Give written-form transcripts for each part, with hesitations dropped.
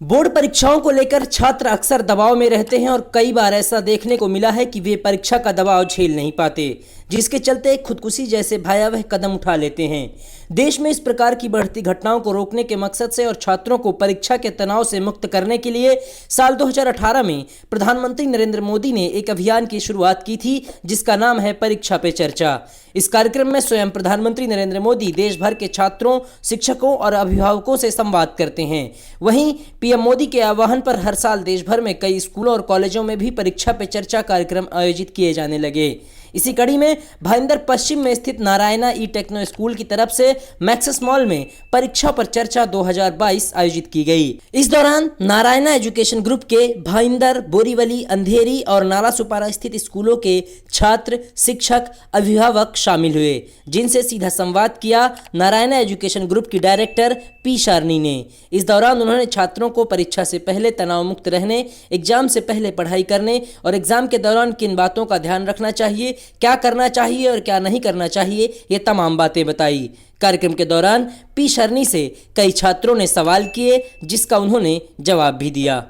Board परीक्षाओं को लेकर छात्र अक्सर दबाव में रहते हैं और कई बार ऐसा देखने को मिला है कि वे परीक्षा का दबाव झेल नहीं पाते, जिसके चलते खुदकुशी जैसे भयावह कदम उठा लेते हैं। देश में इस प्रकार की बढ़ती घटनाओं को रोकने के मकसद से और छात्रों को परीक्षा के तनाव से मुक्त करने के लिए साल 2018 में प्रधानमंत्री नरेंद्र मोदी ने एक अभियान की शुरुआत की थी, जिसका नाम है परीक्षा पे चर्चा। इस कार्यक्रम में स्वयं प्रधानमंत्री नरेंद्र मोदी देश भर के छात्रों, शिक्षकों और अभिभावकों से संवाद करते हैं। वहीं पीएम मोदी के आह्वान पर हर साल देश भर में कई स्कूलों और कॉलेजों में भी परीक्षा पे चर्चा कार्यक्रम आयोजित किए जाने लगे। इसी कड़ी में भाईंदर पश्चिम में स्थित नारायणा ई टेक्नो स्कूल की तरफ से मैक्सिस मॉल में परीक्षा पर चर्चा 2022 आयोजित की गई। इस दौरान नारायणा एजुकेशन ग्रुप के भाईंदर, बोरीवली, अंधेरी और नालासोपारा स्थित स्कूलों के छात्र, शिक्षक, अभिभावक शामिल हुए, जिनसे सीधा संवाद किया नारायणा एजुकेशन ग्रुप की डायरेक्टर पी शारनी ने। इस दौरान उन्होंने छात्रों को परीक्षा से पहले तनाव मुक्त रहने, एग्जाम से पहले पढ़ाई करने और एग्जाम के दौरान किन बातों का ध्यान रखना चाहिए, क्या करना चाहिए और क्या नहीं करना चाहिए, ये तमाम बातें बताई। कार्यक्रम के दौरान पी शर्नी से कई छात्रों ने सवाल किए, जिसका उन्होंने जवाब भी दिया।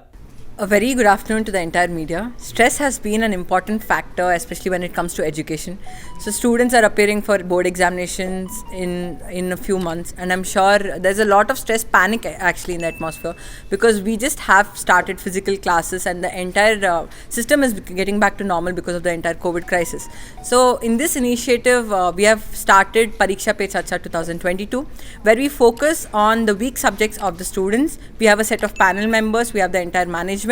A very good afternoon to the entire media. Stress has been an important factor, especially when it comes to education. So students are appearing for board examinations in a few months, and I'm sure there's a lot of stress, panic actually in the atmosphere, because we just have started physical classes and the entire system is getting back to normal because of the entire COVID crisis. So in this initiative, we have started Pariksha Pe Charcha 2022, where we focus on the weak subjects of the students. We have a set of panel members, we have the entire management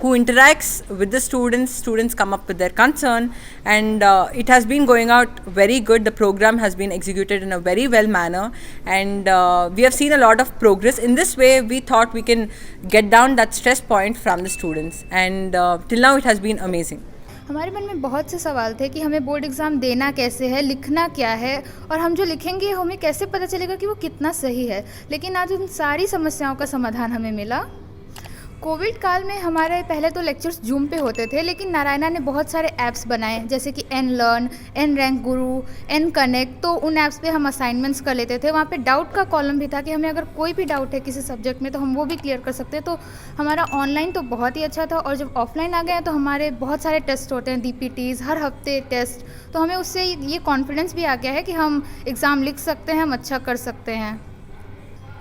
who interacts with the students come up with their concern, and it has been going out very good. The program has been executed in a very well manner, and we have seen a lot of progress. In this way, we thought we can get down that stress point from the students, and till now it has been amazing. हमारे मन में बहुत से सवाल थे कि हमें board exam देना कैसे है, लिखना क्या है, और हम जो लिखेंगे हमें कैसे पता चलेगा कि वो कितना सही है। लेकिन आज उन सारी समस्याओं का समाधान हमें मिला। कोविड काल में हमारे पहले तो लेक्चर्स जूम पे होते थे, लेकिन नारायणा ने बहुत सारे ऐप्स बनाए, जैसे कि एन लर्न, एन रैंक गुरु, एन कनेक्ट। तो उन ऐप्स पे हम असाइनमेंट्स कर लेते थे। वहाँ पे डाउट का कॉलम भी था कि हमें अगर कोई भी डाउट है किसी सब्जेक्ट में तो हम वो भी क्लियर कर सकते हैं। तो हमारा ऑनलाइन तो बहुत ही अच्छा था, और जब ऑफलाइन आ गए तो हमारे बहुत सारे टेस्ट होते हैं, DPTs, हर हफ्ते टेस्ट। तो हमें उससे ये कॉन्फिडेंस भी आ गया है कि हम एग्ज़ाम लिख सकते हैं, हम अच्छा कर सकते हैं।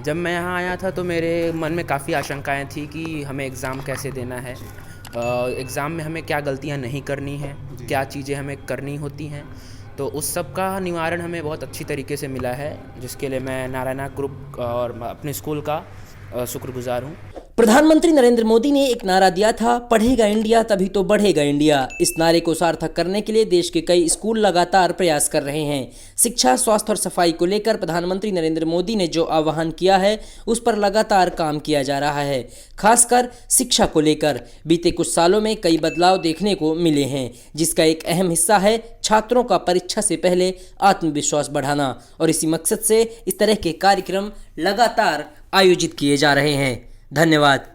जब मैं यहाँ आया था तो मेरे मन में काफ़ी आशंकाएं थी कि हमें एग्ज़ाम कैसे देना है, एग्ज़ाम में हमें क्या गलतियाँ नहीं करनी हैं, क्या चीज़ें हमें करनी होती हैं। तो उस सब का निवारण हमें बहुत अच्छी तरीके से मिला है, जिसके लिए मैं नारायणा ग्रुप और अपने स्कूल का शुक्रगुजार हूँ। प्रधानमंत्री नरेंद्र मोदी ने एक नारा दिया था, पढ़ेगा इंडिया तभी तो बढ़ेगा इंडिया। इस नारे को सार्थक करने के लिए देश के कई स्कूल लगातार प्रयास कर रहे हैं। शिक्षा, स्वास्थ्य और सफाई को लेकर प्रधानमंत्री नरेंद्र मोदी ने जो आह्वान किया है, उस पर लगातार काम किया जा रहा है। खासकर शिक्षा को लेकर बीते कुछ सालों में कई बदलाव देखने को मिले हैं, जिसका एक अहम हिस्सा है छात्रों का परीक्षा से पहले आत्मविश्वास बढ़ाना, और इसी मकसद से इस तरह के कार्यक्रम लगातार आयोजित किए जा रहे हैं। धन्यवाद।